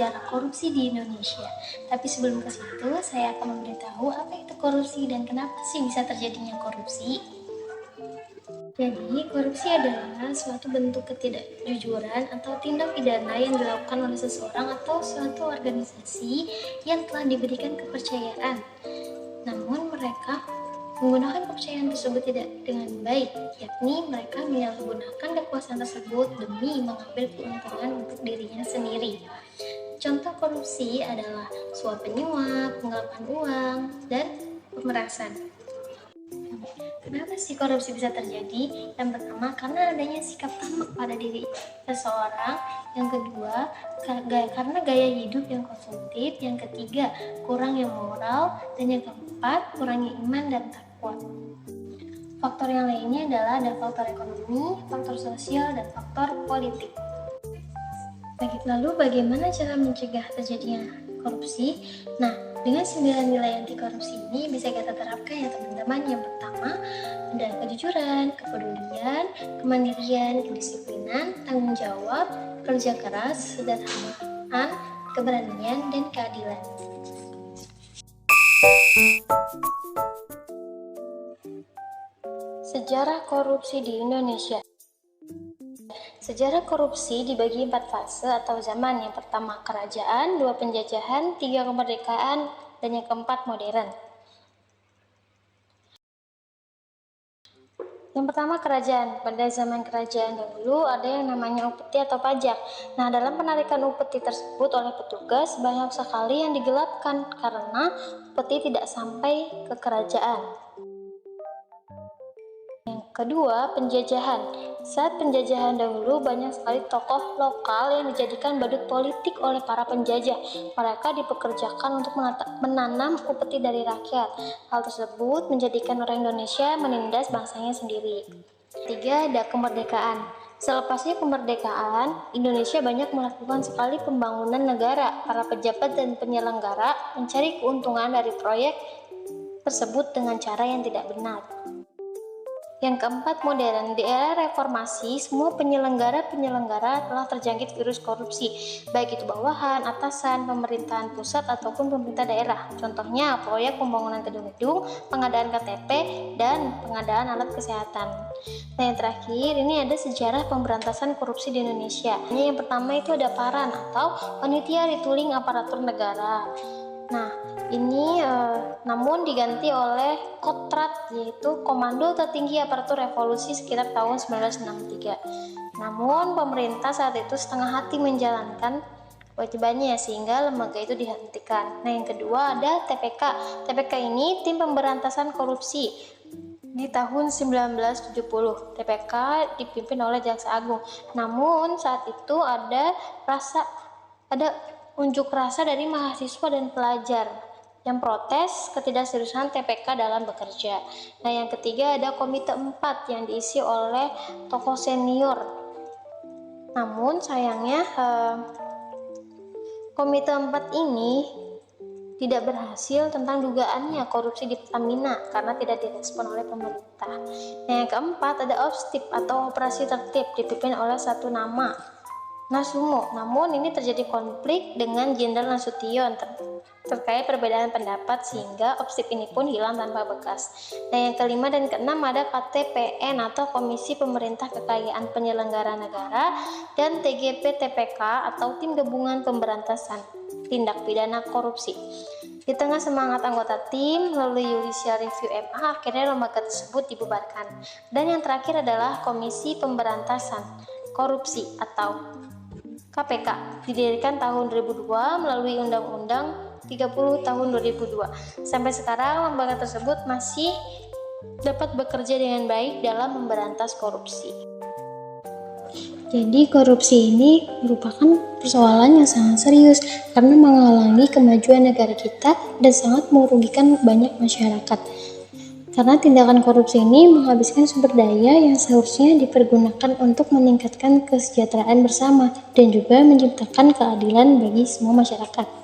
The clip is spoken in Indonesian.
sejarah korupsi di Indonesia. Tapi sebelum ke situ, saya akan memberitahu apa itu korupsi dan kenapa sih bisa terjadinya korupsi. Jadi, korupsi adalah suatu bentuk ketidakjujuran atau tindak pidana yang dilakukan oleh seseorang atau suatu organisasi yang telah diberikan kepercayaan. Namun mereka menggunakan kepercayaan tersebut tidak dengan baik, yakni mereka menyalahgunakan kekuasaan tersebut demi mengambil keuntungan untuk dirinya sendiri. Contoh korupsi adalah suap penyuap, penggelapan uang, dan pemerasan. Kenapa sih korupsi bisa terjadi? Yang pertama, karena adanya sikap tamak pada diri seseorang. Yang kedua, karena gaya hidup yang konsumtif. Yang ketiga, kurangnya moral. Dan yang keempat, kurangnya iman dan takwa. Faktor yang lainnya adalah ada faktor ekonomi, faktor sosial, dan faktor politik. Lalu bagaimana cara mencegah terjadinya korupsi? Nah, dengan 9 nilai anti korupsi ini bisa kita terapkan ya teman-teman. Yang pertama, ada kejujuran, kepedulian, kemandirian, kedisiplinan, tanggung jawab, kerja keras, kesederhanaan, keberanian, dan keadilan. Sejarah korupsi di Indonesia. Sejarah korupsi dibagi 4 fase atau zaman. Yang pertama kerajaan, 2 penjajahan, 3 kemerdekaan, dan yang keempat modern. Yang pertama kerajaan. Pada zaman kerajaan dahulu ada yang namanya upeti atau pajak. Nah, dalam penarikan upeti tersebut oleh petugas banyak sekali yang digelapkan karena upeti tidak sampai ke kerajaan. Kedua, penjajahan. Saat penjajahan dahulu, banyak sekali tokoh lokal yang dijadikan badut politik oleh para penjajah. Mereka dipekerjakan untuk menanam upeti dari rakyat. Hal tersebut menjadikan orang Indonesia menindas bangsanya sendiri. Ketiga, ada kemerdekaan. Selepasnya kemerdekaan, Indonesia banyak melakukan sekali pembangunan negara. Para pejabat dan penyelenggara mencari keuntungan dari proyek tersebut dengan cara yang tidak benar. Yang keempat, modern. Di era reformasi, semua penyelenggara telah terjangkit virus korupsi, baik itu bawahan, atasan, pemerintahan pusat, ataupun pemerintah daerah. Contohnya, proyek pembangunan gedung-gedung, pengadaan KTP, dan pengadaan alat kesehatan. Nah, yang terakhir, ini ada sejarah pemberantasan korupsi di Indonesia. Yang pertama itu ada PARAN atau Panitia Retooling Aparatur Negara. Nah, ini namun diganti oleh Kostrat, yaitu Komando Tertinggi Aparatur Revolusi sekitar tahun 1963. Namun pemerintah saat itu setengah hati menjalankan kewajibannya sehingga lembaga itu dihentikan. Nah, yang kedua ada TPK. TPK ini Tim Pemberantasan Korupsi di tahun 1970. TPK dipimpin oleh Jaksa Agung. Namun saat itu ada unjuk rasa dari mahasiswa dan pelajar yang protes ketidakseriusan TPK dalam bekerja. Nah, yang ketiga ada Komite 4 yang diisi oleh tokoh senior. Namun sayangnya Komite 4 ini tidak berhasil tentang dugaannya korupsi di Pertamina karena tidak direspon oleh pemerintah. Nah, yang keempat ada OPSTIP atau Operasi Tertib dipimpin oleh satu nama Nasumo. Namun ini terjadi konflik dengan Jenderal Nasution terkait perbedaan pendapat sehingga OPSTIP ini pun hilang tanpa bekas. Nah, yang kelima dan keenam ada KTPN atau Komisi Pemerintah Kekayaan Penyelenggara Negara dan TGP TPK atau Tim Gabungan Pemberantasan Tindak Pidana Korupsi. Di tengah semangat anggota tim melalui Judicial Review MA, akhirnya lembaga tersebut dibubarkan. Dan yang terakhir adalah Komisi Pemberantasan Korupsi atau KPK, didirikan tahun 2002 melalui Undang-Undang 30 tahun 2002. Sampai sekarang lembaga tersebut masih dapat bekerja dengan baik dalam memberantas korupsi. Jadi korupsi ini merupakan persoalan yang sangat serius karena menghalangi kemajuan negara kita dan sangat merugikan banyak masyarakat. Karena tindakan korupsi ini menghabiskan sumber daya yang seharusnya dipergunakan untuk meningkatkan kesejahteraan bersama dan juga menciptakan keadilan bagi semua masyarakat.